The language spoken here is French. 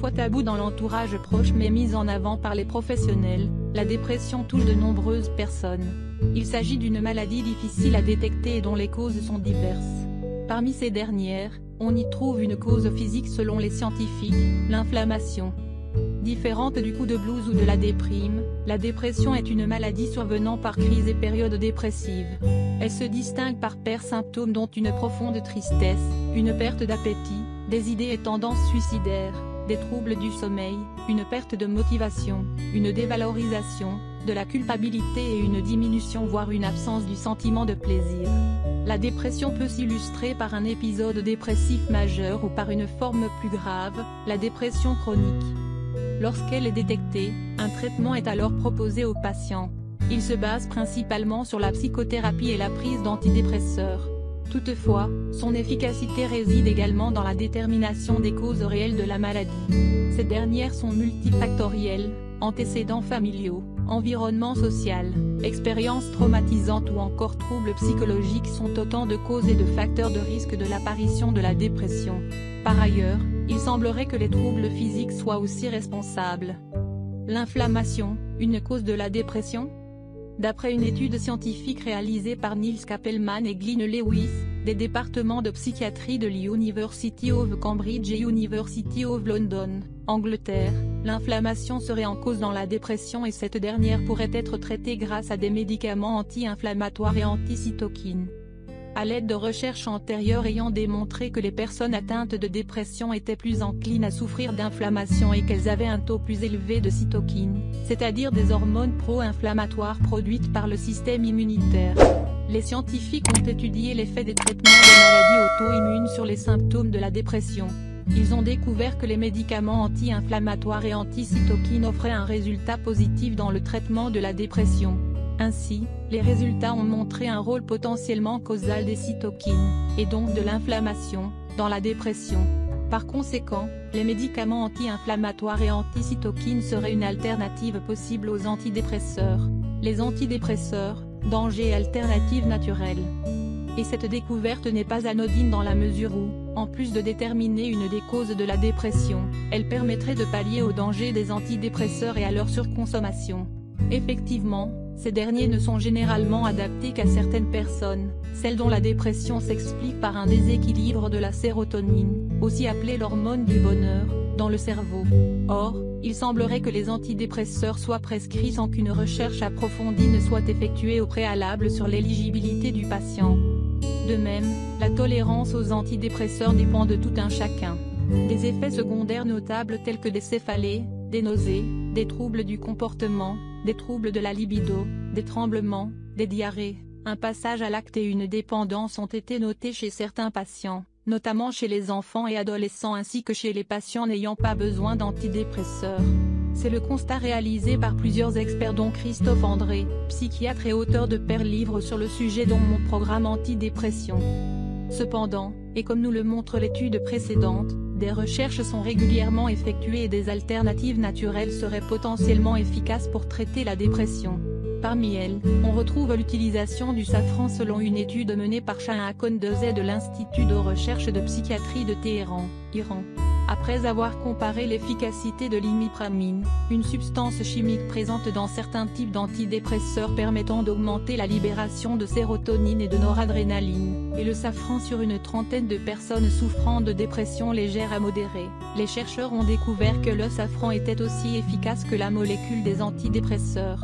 Parfois taboue dans l'entourage proche mais mise en avant par les professionnels, la dépression touche de nombreuses personnes. Il s'agit d'une maladie difficile à détecter et dont les causes sont diverses. Parmi ces dernières, on y trouve une cause physique selon les scientifiques, l'inflammation. Différente du coup de blues ou de la déprime, la dépression est une maladie survenant par crise et période dépressive. Elle se distingue par paires symptômes dont une profonde tristesse, une perte d'appétit, des idées et tendances suicidaires, des troubles du sommeil, une perte de motivation, une dévalorisation, de la culpabilité et une diminution voire une absence du sentiment de plaisir. La dépression peut s'illustrer par un épisode dépressif majeur ou par une forme plus grave, la dépression chronique. Lorsqu'elle est détectée, un traitement est alors proposé aux patients. Il se base principalement sur la psychothérapie et la prise d'antidépresseurs. Toutefois, son efficacité réside également dans la détermination des causes réelles de la maladie. Ces dernières sont multifactorielles, antécédents familiaux, environnement social, expériences traumatisantes ou encore troubles psychologiques sont autant de causes et de facteurs de risque de l'apparition de la dépression. Par ailleurs, il semblerait que les troubles physiques soient aussi responsables. L'inflammation, une cause de la dépression ? D'après une étude scientifique réalisée par Niels Kappelman et Glyn Lewis, des départements de psychiatrie de l'University of Cambridge et University of London, Angleterre, l'inflammation serait en cause dans la dépression et cette dernière pourrait être traitée grâce à des médicaments anti-inflammatoires et anti-cytokines. À l'aide de recherches antérieures ayant démontré que les personnes atteintes de dépression étaient plus enclines à souffrir d'inflammation et qu'elles avaient un taux plus élevé de cytokines, c'est-à-dire des hormones pro-inflammatoires produites par le système immunitaire. Les scientifiques ont étudié l'effet des traitements de maladies auto-immunes sur les symptômes de la dépression. Ils ont découvert que les médicaments anti-inflammatoires et anti-cytokines offraient un résultat positif dans le traitement de la dépression. Ainsi, les résultats ont montré un rôle potentiellement causal des cytokines, et donc de l'inflammation, dans la dépression. Par conséquent, les médicaments anti-inflammatoires et anti-cytokines seraient une alternative possible aux antidépresseurs. Les antidépresseurs, danger et alternative naturelle. Et cette découverte n'est pas anodine dans la mesure où, en plus de déterminer une des causes de la dépression, elle permettrait de pallier au danger des antidépresseurs et à leur surconsommation. Effectivement, ces derniers ne sont généralement adaptés qu'à certaines personnes, celles dont la dépression s'explique par un déséquilibre de la sérotonine, aussi appelée l'hormone du bonheur, dans le cerveau. Or, il semblerait que les antidépresseurs soient prescrits sans qu'une recherche approfondie ne soit effectuée au préalable sur l'éligibilité du patient. De même, la tolérance aux antidépresseurs dépend de tout un chacun. Des effets secondaires notables tels que des céphalées, des nausées, des troubles du comportement, des troubles de la libido, des tremblements, des diarrhées, un passage à l'acte et une dépendance ont été notés chez certains patients, notamment chez les enfants et adolescents ainsi que chez les patients n'ayant pas besoin d'antidépresseurs. C'est le constat réalisé par plusieurs experts dont Christophe André, psychiatre et auteur de pairs livres sur le sujet dont mon programme antidépression. Cependant, et comme nous le montre l'étude précédente, des recherches sont régulièrement effectuées et des alternatives naturelles seraient potentiellement efficaces pour traiter la dépression. Parmi elles, on retrouve l'utilisation du safran selon une étude menée par Shahin Kondezeh de l'Institut de recherche de psychiatrie de Téhéran, Iran. Après avoir comparé l'efficacité de l'imipramine, une substance chimique présente dans certains types d'antidépresseurs permettant d'augmenter la libération de sérotonine et de noradrénaline, et le safran sur une trentaine de personnes souffrant de dépression légère à modérée, les chercheurs ont découvert que le safran était aussi efficace que la molécule des antidépresseurs.